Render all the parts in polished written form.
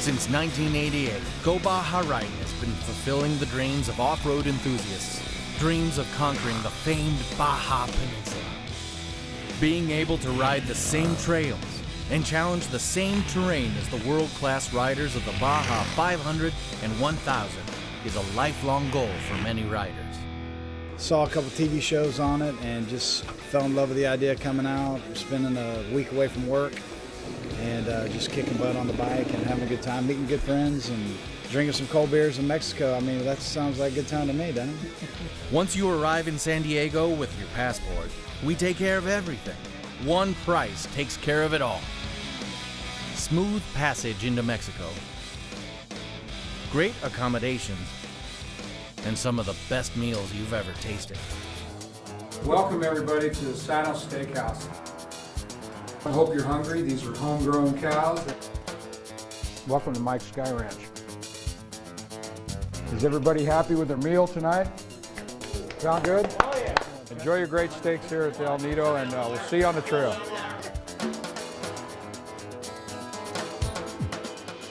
Since 1988, Go Baja Riding has been fulfilling the dreams of off-road enthusiasts, dreams of conquering the famed Baja Peninsula. Being able to ride the same trails and challenge the same terrain as the world-class riders of the Baja 500 and 1000 is a lifelong goal for many riders. Saw a couple TV shows on it and just fell in love with the idea coming out, spending a week away from work and just kicking butt on the bike and having a good time, meeting good friends and drinking some cold beers in Mexico. I mean, that sounds like a good time to me, doesn't it? Once you arrive in San Diego with your passport, we take care of everything. One price takes care of it all. Smooth passage into Mexico, great accommodations, and some of the best meals you've ever tasted. Welcome everybody to the Sanos Steakhouse. I hope you're hungry. These are homegrown cows. Welcome to Mike's Sky Ranch. Is everybody happy with their meal tonight? Sound good? Oh yeah. Enjoy your great steaks here at the El Nido, and we'll see you on the trail.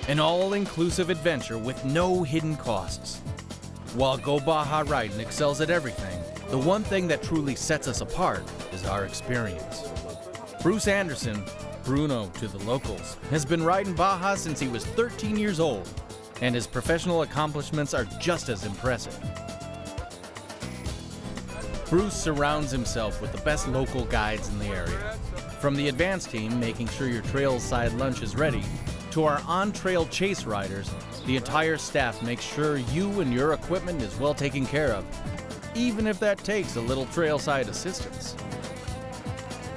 An all-inclusive adventure with no hidden costs. While Go Baja Riding excels at everything, the one thing that truly sets us apart is our experience. Bruce Anderson, Bruno to the locals, has been riding Baja since he was 13 years old, and his professional accomplishments are just as impressive. Bruce surrounds himself with the best local guides in the area. From the advance team making sure your trail-side lunch is ready, to our on-trail chase riders, the entire staff makes sure you and your equipment is well taken care of, even if that takes a little trail-side assistance.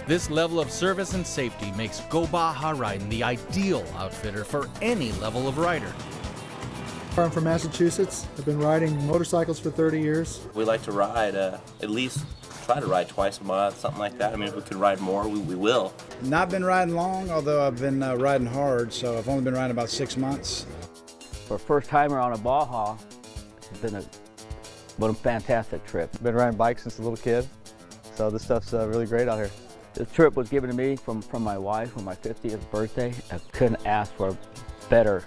This level of service and safety makes Go Baja Riding the ideal outfitter for any level of rider. I'm from Massachusetts. I've been riding motorcycles for 30 years. We like to ride, at least try to ride twice a month, something like that. I mean, if we could ride more, we will. Not been riding long, although I've been riding hard, so I've only been riding about 6 months. For a first timer on a Baja, it's been a fantastic trip. Been riding bikes since a little kid, so this stuff's really great out here. This trip was given to me from my wife on my 50th birthday. I couldn't ask for a better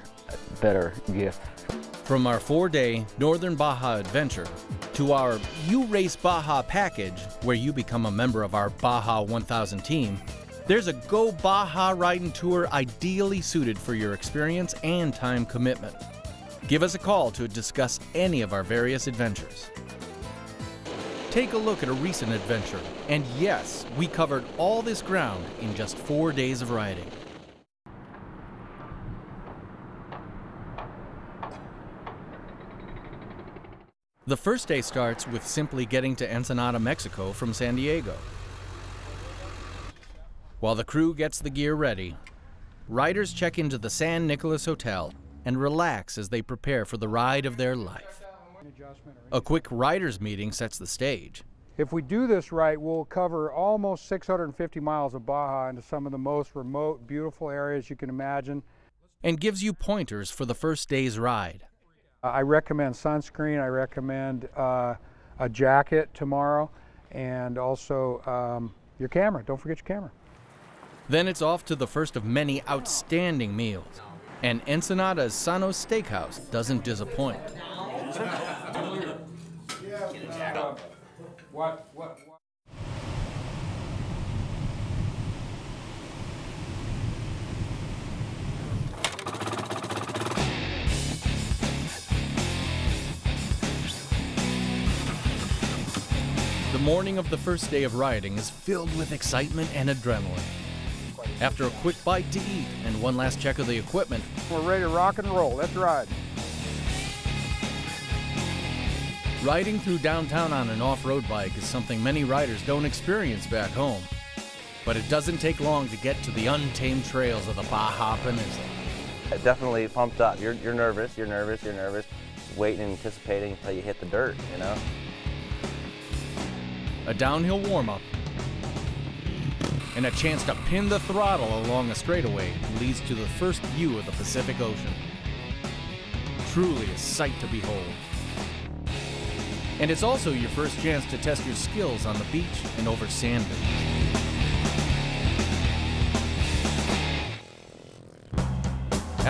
gift. From our 4-day Northern Baja adventure to our You Race Baja package, where you become a member of our Baja 1000 team, there's a Go Baja Riding tour ideally suited for your experience and time commitment. Give us a call to discuss any of our various adventures. Take a look at a recent adventure, and yes, we covered all this ground in just 4 days of riding. The first day starts with simply getting to Ensenada, Mexico from San Diego. While the crew gets the gear ready, riders check into the San Nicolas Hotel and relax as they prepare for the ride of their life. A quick riders meeting sets the stage. If we do this right, we'll cover almost 650 miles of Baja into some of the most remote, beautiful areas you can imagine. And gives you pointers for the first day's ride. I recommend sunscreen, I recommend a jacket tomorrow, and also your camera. Don't forget your camera. Then it's off to the first of many outstanding meals. And Ensenada's Sanos Steakhouse doesn't disappoint. What? The morning of the first day of riding is filled with excitement and adrenaline. After a quick bite to eat and one last check of the equipment, We're ready to rock and roll. Let's ride. riding through downtown on an off-road bike is something many riders don't experience back home. But it doesn't take long to get to the untamed trails of the Baja Peninsula. Definitely pumped up. You're nervous, you're nervous, waiting and anticipating until you hit the dirt, you know? A downhill warm-up, and a chance to pin the throttle along a straightaway leads to the first view of the Pacific Ocean. Truly a sight to behold. And it's also your first chance to test your skills on the beach and over sand dunes.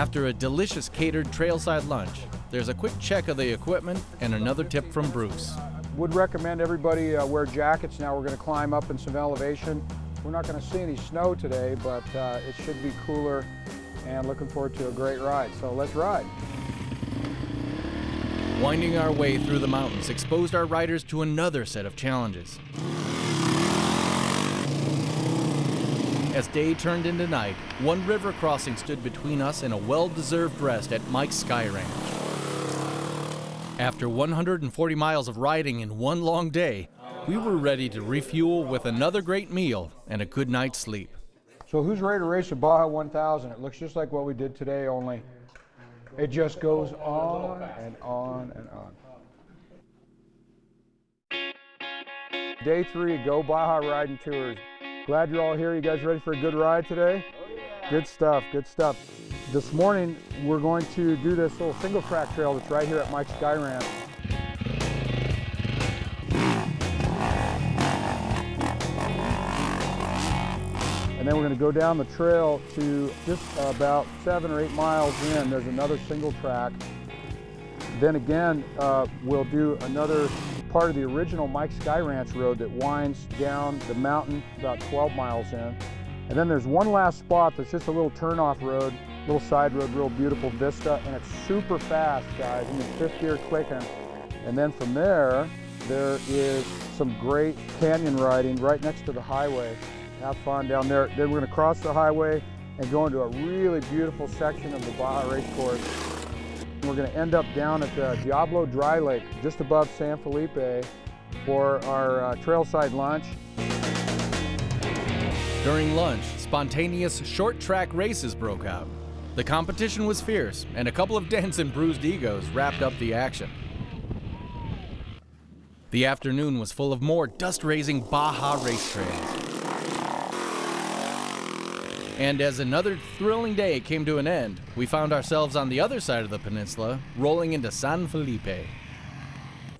After a delicious catered trailside lunch, there's a quick check of the equipment and another tip from Bruce. Would recommend everybody wear jackets. Now we're going to climb up in some elevation. We're not going to see any snow today, but it should be cooler, and looking forward to a great ride. So let's ride. Winding our way through the mountains exposed our riders to another set of challenges. As day turned into night, one river crossing stood between us and a well-deserved rest at Mike's Sky Ranch. After 140 miles of riding in one long day, we were ready to refuel with another great meal and a good night's sleep. So who's ready to race a Baja 1000? It looks just like what we did today, only it just goes on and on and on. Day 3, Go Baja Riding Tours. Glad you're all here. You guys ready for a good ride today? Good stuff, good stuff. This morning, we're going to do this little single track trail that's right here at Mike's Sky Ranch. And then we're going to go down the trail to just about 7 or 8 miles in. There's another single track. Then again, we'll do another part of the original Mike's Sky Ranch road that winds down the mountain about 12 miles in. And then there's one last spot that's just a little turn-off road, little side road, real beautiful vista, and it's super fast, guys. I mean, 5th gear clicking. And then from there is some great canyon riding right next to the highway. Have fun down there. Then we're going to cross the highway and go into a really beautiful section of the Baja Race Course. We're going to end up down at the Diablo Dry Lake, just above San Felipe, for our trailside lunch. During lunch, spontaneous short track races broke out. The competition was fierce, and a couple of dents and bruised egos wrapped up the action. The afternoon was full of more dust-raising Baja race trails. And as another thrilling day came to an end, we found ourselves on the other side of the peninsula, rolling into San Felipe. If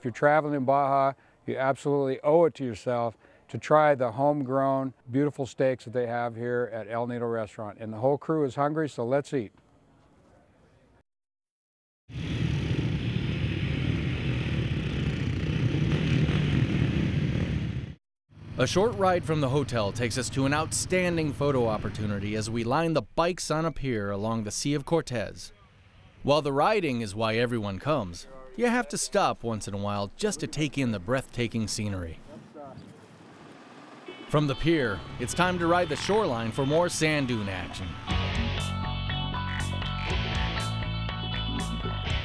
you're traveling in Baja, you absolutely owe it to yourself to try the homegrown, beautiful steaks that they have here at El Nido Restaurant. And the whole crew is hungry, so let's eat. A short ride from the hotel takes us to an outstanding photo opportunity as we line the bikes on a pier along the Sea of Cortez. While the riding is why everyone comes, you have to stop once in a while just to take in the breathtaking scenery. From the pier, it's time to ride the shoreline for more sand dune action.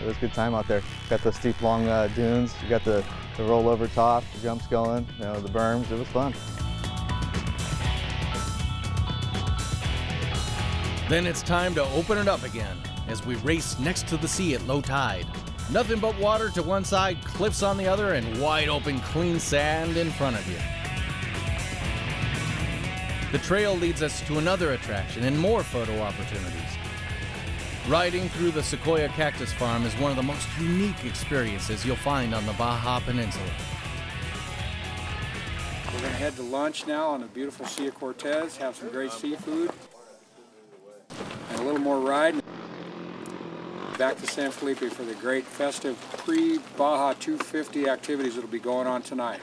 It was a good time out there. Got the steep, long dunes. You got the roll over top, the jumps going, you know, the berms. It was fun. Then it's time to open it up again as we race next to the sea at low tide. Nothing but water to one side, cliffs on the other, and wide open clean sand in front of you. The trail leads us to another attraction and more photo opportunities. Riding through the Sequoia Cactus Farm is one of the most unique experiences you'll find on the Baja Peninsula. We're going to head to lunch now on the beautiful Sea of Cortez, have some great seafood, and a little more ride. Back to San Felipe for the great festive pre-Baja 250 activities that will be going on tonight.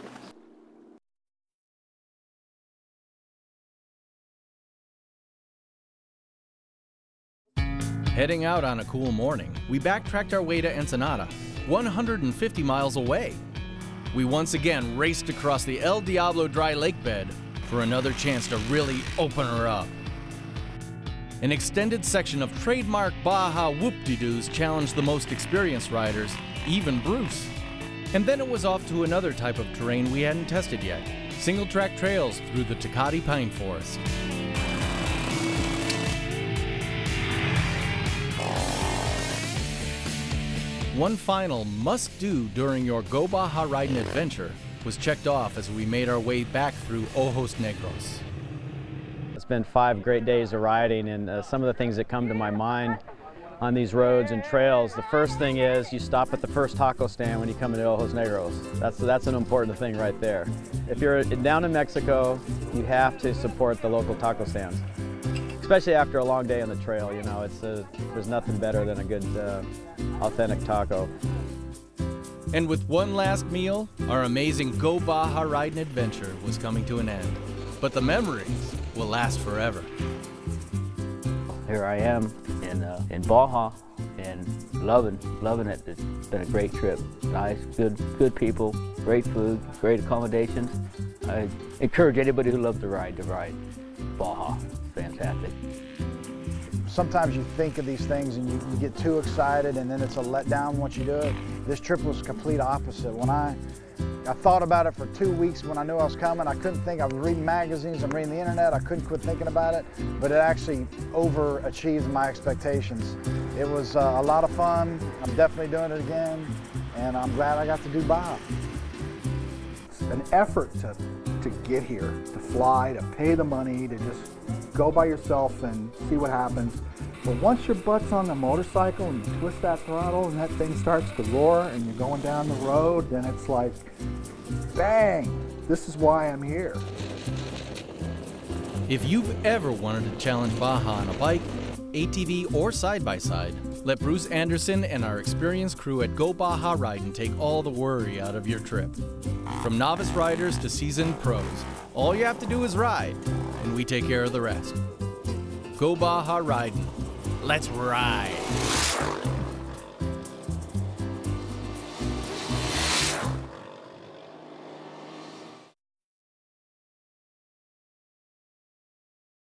Heading out on a cool morning, we backtracked our way to Ensenada, 150 miles away. We once again raced across the El Diablo dry lake bed for another chance to really open her up. An extended section of trademark Baja whoop-de-doos challenged the most experienced riders, even Bruce. And then it was off to another type of terrain we hadn't tested yet, single-track trails through the Tecate Pine Forest. One final must-do during your Go Baja riding adventure was checked off as we made our way back through Ojos Negros. It's been 5 great days of riding, and some of the things that come to my mind on these roads and trails, the first thing is you stop at the first taco stand when you come into Ojos Negros. That's an important thing right there. If you're down in Mexico, you have to support the local taco stands. especially after a long day on the trail. You know, there's nothing better than a good, authentic taco. And with one last meal, our amazing Go Baja riding adventure was coming to an end. But the memories will last forever. Here I am in Baja and loving it. It's been a great trip. Nice, good people, great food, great accommodations. I encourage anybody who loves to ride Baja. It's fantastic. Sometimes you think of these things and you get too excited, and then it's a letdown once you do it. This trip was complete opposite. When I thought about it for 2 weeks when I knew I was coming. I couldn't think. I was reading magazines, I'm reading the internet. I couldn't quit thinking about it, but it actually overachieved my expectations. It was a lot of fun. I'm definitely doing it again, and I'm glad I got to do Baja. It's an effort to get here, to fly, to pay the money, to just go by yourself and see what happens. But once your butt's on the motorcycle and you twist that throttle and that thing starts to roar and you're going down the road, then it's like, bang, this is why I'm here. If you've ever wanted to challenge Baja on a bike, ATV, or side-by-side, let Bruce Anderson and our experienced crew at Go Baja Riding take all the worry out of your trip. From novice riders to seasoned pros, all you have to do is ride, and we take care of the rest. Go Baja Riding. Let's ride.